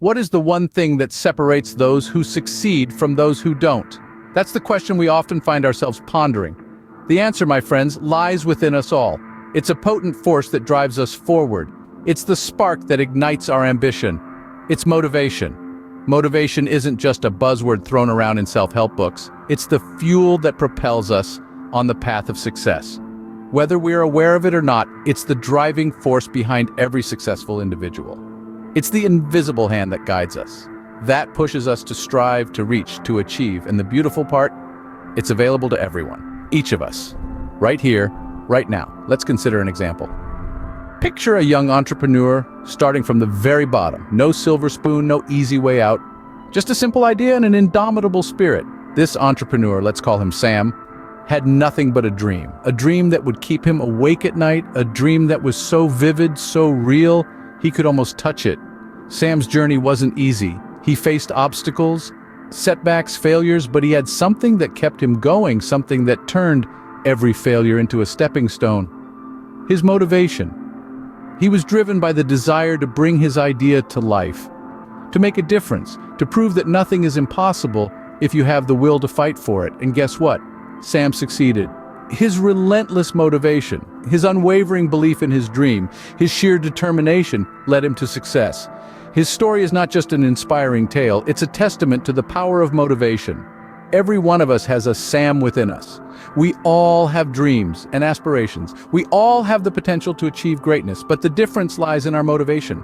What is the one thing that separates those who succeed from those who don't? That's the question we often find ourselves pondering. The answer, my friends, lies within us all. It's a potent force that drives us forward. It's the spark that ignites our ambition. It's motivation. Motivation isn't just a buzzword thrown around in self-help books. It's the fuel that propels us on the path of success. Whether we're aware of it or not, it's the driving force behind every successful individual. It's the invisible hand that guides us. That pushes us to strive, to reach, to achieve. And the beautiful part, it's available to everyone, each of us, right here, right now. Let's consider an example. Picture a young entrepreneur starting from the very bottom. No silver spoon, no easy way out. Just a simple idea and an indomitable spirit. This entrepreneur, let's call him Sam, had nothing but a dream that would keep him awake at night, a dream that was so vivid, so real, he could almost touch it. Sam's journey wasn't easy. He faced obstacles, setbacks, failures, but he had something that kept him going, something that turned every failure into a stepping stone. His motivation. He was driven by the desire to bring his idea to life, to make a difference, to prove that nothing is impossible if you have the will to fight for it. And guess what? Sam succeeded. His relentless motivation, his unwavering belief in his dream, his sheer determination led him to success. His story is not just an inspiring tale, it's a testament to the power of motivation. Every one of us has a Sam within us. We all have dreams and aspirations. We all have the potential to achieve greatness, but the difference lies in our motivation.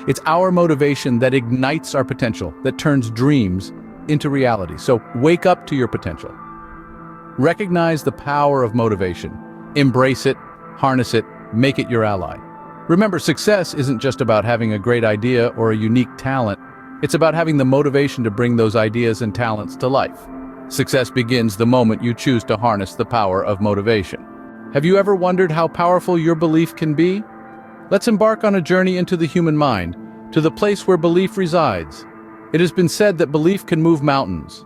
It's our motivation that ignites our potential, that turns dreams into reality. So wake up to your potential. Recognize the power of motivation. Embrace it, harness it, make it your ally. Remember, success isn't just about having a great idea or a unique talent. It's about having the motivation to bring those ideas and talents to life. Success begins the moment you choose to harness the power of motivation. Have you ever wondered how powerful your belief can be? Let's embark on a journey into the human mind, to the place where belief resides. It has been said that belief can move mountains.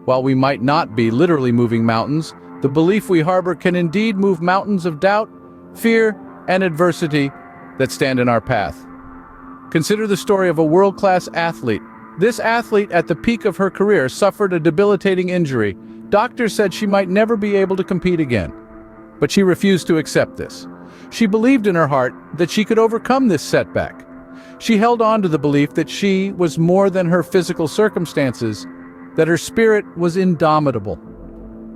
While we might not be literally moving mountains, the belief we harbor can indeed move mountains of doubt, fear, and adversity that stand in our path. Consider the story of a world-class athlete. This athlete, at the peak of her career, suffered a debilitating injury. Doctors said she might never be able to compete again. But she refused to accept this. She believed in her heart that she could overcome this setback. She held on to the belief that she was more than her physical circumstances, that her spirit was indomitable.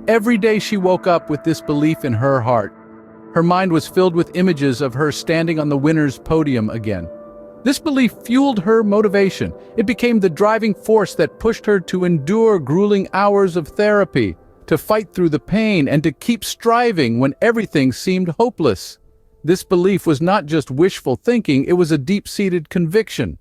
Every day she woke up with this belief in her heart. Her mind was filled with images of her standing on the winner's podium again. This belief fueled her motivation. It became the driving force that pushed her to endure grueling hours of therapy, to fight through the pain, and to keep striving when everything seemed hopeless. This belief was not just wishful thinking, it was a deep-seated conviction.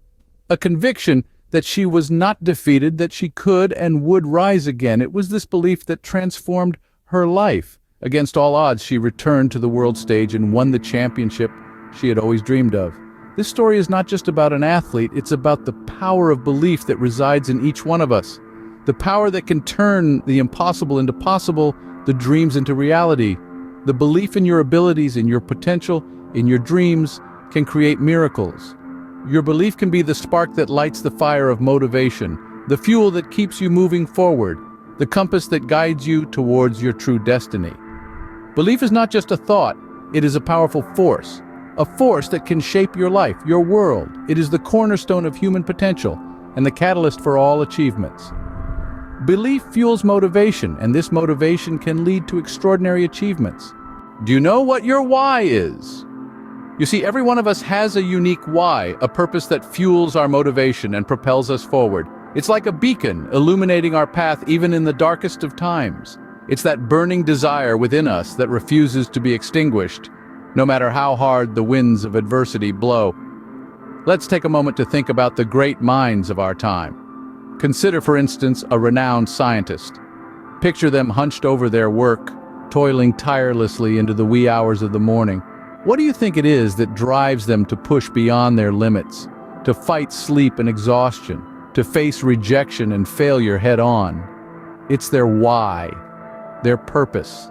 A conviction that she was not defeated, that she could and would rise again. It was this belief that transformed her life. Against all odds, she returned to the world stage and won the championship she had always dreamed of. This story is not just about an athlete, it's about the power of belief that resides in each one of us. The power that can turn the impossible into possible, the dreams into reality. The belief in your abilities, in your potential, in your dreams can create miracles. Your belief can be the spark that lights the fire of motivation, the fuel that keeps you moving forward, the compass that guides you towards your true destiny. Belief is not just a thought, it is a powerful force. A force that can shape your life, your world. It is the cornerstone of human potential and the catalyst for all achievements. Belief fuels motivation, and this motivation can lead to extraordinary achievements. Do you know what your why is? You see, every one of us has a unique why, a purpose that fuels our motivation and propels us forward. It's like a beacon illuminating our path even in the darkest of times. It's that burning desire within us that refuses to be extinguished, no matter how hard the winds of adversity blow. Let's take a moment to think about the great minds of our time. Consider, for instance, a renowned scientist. Picture them hunched over their work, toiling tirelessly into the wee hours of the morning. What do you think it is that drives them to push beyond their limits, to fight sleep and exhaustion, to face rejection and failure head-on? It's their why, their purpose.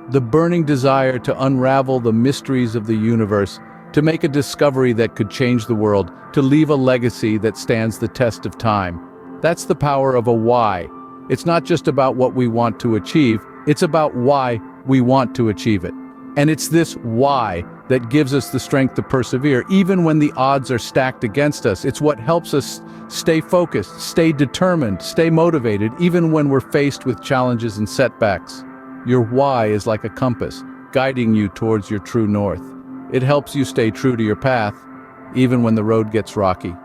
The burning desire to unravel the mysteries of the universe, to make a discovery that could change the world, to leave a legacy that stands the test of time. That's the power of a why. It's not just about what we want to achieve, it's about why we want to achieve it. And it's this why that gives us the strength to persevere, even when the odds are stacked against us. It's what helps us stay focused, stay determined, stay motivated, even when we're faced with challenges and setbacks. Your why is like a compass, guiding you towards your true north. It helps you stay true to your path, even when the road gets rocky.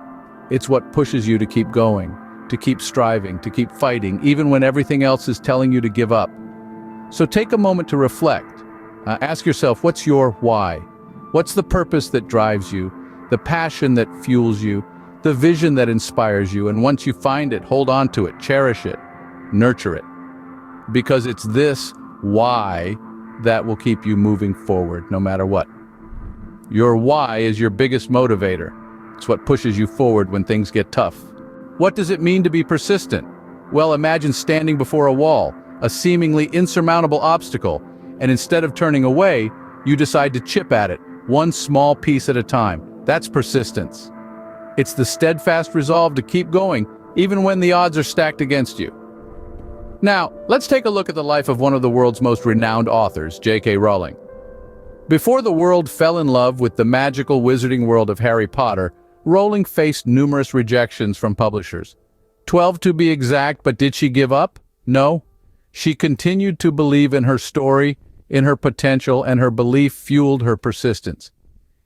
It's what pushes you to keep going, to keep striving, to keep fighting, even when everything else is telling you to give up. So take a moment to reflect. Ask yourself, what's your why? What's the purpose that drives you, the passion that fuels you, the vision that inspires you? And once you find it, hold on to it, cherish it, nurture it. Because it's this why that will keep you moving forward no matter what. Your why is your biggest motivator. It's what pushes you forward when things get tough. What does it mean to be persistent? Well, imagine standing before a wall, a seemingly insurmountable obstacle, and instead of turning away, you decide to chip at it, one small piece at a time. That's persistence. It's the steadfast resolve to keep going, even when the odds are stacked against you. Now, let's take a look at the life of one of the world's most renowned authors, J.K. Rowling. Before the world fell in love with the magical wizarding world of Harry Potter, Rowling faced numerous rejections from publishers. 12 to be exact, but did she give up? No. She continued to believe in her story, in her potential, and her belief fueled her persistence.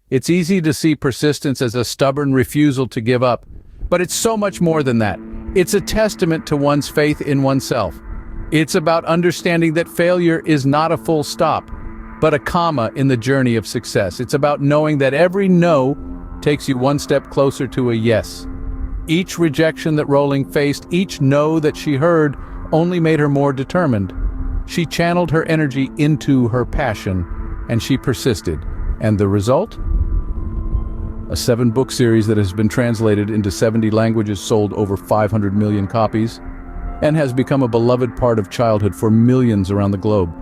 It's easy to see persistence as a stubborn refusal to give up, but it's so much more than that. It's a testament to one's faith in oneself. It's about understanding that failure is not a full stop, but a comma in the journey of success. It's about knowing that every no takes you one step closer to a yes. Each rejection that Rowling faced, each no that she heard, only made her more determined. She channeled her energy into her passion, and she persisted. And the result? A 7-book series that has been translated into 70 languages, sold over 500 million copies, and has become a beloved part of childhood for millions around the globe.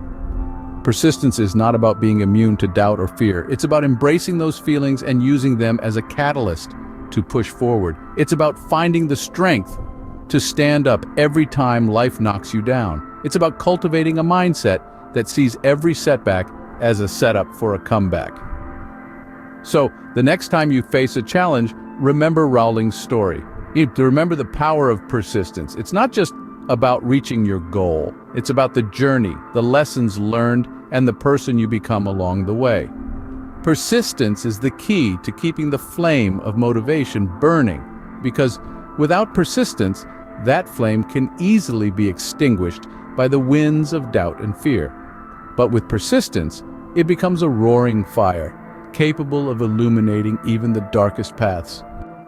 Persistence is not about being immune to doubt or fear. It's about embracing those feelings and using them as a catalyst to push forward. It's about finding the strength to stand up every time life knocks you down. It's about cultivating a mindset that sees every setback as a setup for a comeback. So, the next time you face a challenge, remember Rowling's story. You have to remember the power of persistence. It's not just about reaching your goal. It's about the journey, the lessons learned, and the person you become along the way. Persistence is the key to keeping the flame of motivation burning, because without persistence, that flame can easily be extinguished by the winds of doubt and fear. But with persistence, it becomes a roaring fire, capable of illuminating even the darkest paths.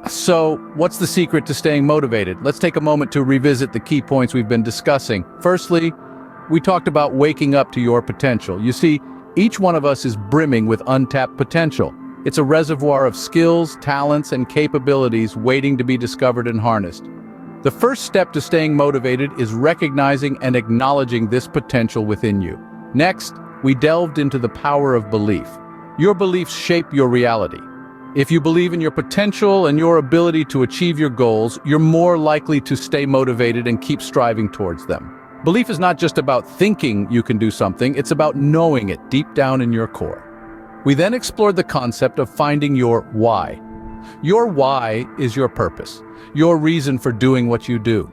So, what's the secret to staying motivated? Let's take a moment to revisit the key points we've been discussing. Firstly, we talked about waking up to your potential. You see, each one of us is brimming with untapped potential. It's a reservoir of skills, talents, and capabilities waiting to be discovered and harnessed. The first step to staying motivated is recognizing and acknowledging this potential within you. Next, we delved into the power of belief. Your beliefs shape your reality. If you believe in your potential and your ability to achieve your goals, you're more likely to stay motivated and keep striving towards them. Belief is not just about thinking you can do something, it's about knowing it deep down in your core. We then explored the concept of finding your why. Your why is your purpose, your reason for doing what you do.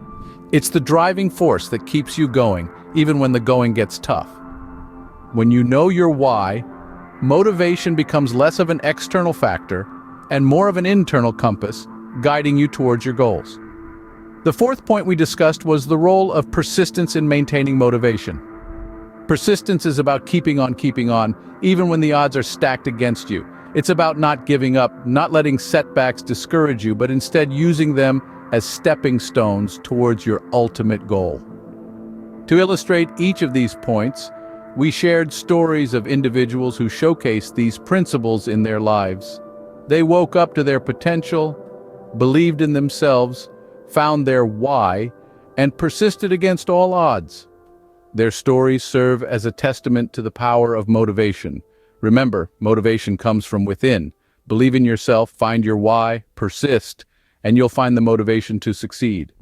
It's the driving force that keeps you going, even when the going gets tough. When you know your why, motivation becomes less of an external factor and more of an internal compass, guiding you towards your goals. The fourth point we discussed was the role of persistence in maintaining motivation. Persistence is about keeping on, even when the odds are stacked against you. It's about not giving up, not letting setbacks discourage you, but instead using them as stepping stones towards your ultimate goal. To illustrate each of these points, we shared stories of individuals who showcased these principles in their lives. They woke up to their potential, believed in themselves, found their why, and persisted against all odds. Their stories serve as a testament to the power of motivation. Remember, motivation comes from within, Believe in yourself, find your why, persist, and you'll find the motivation to succeed.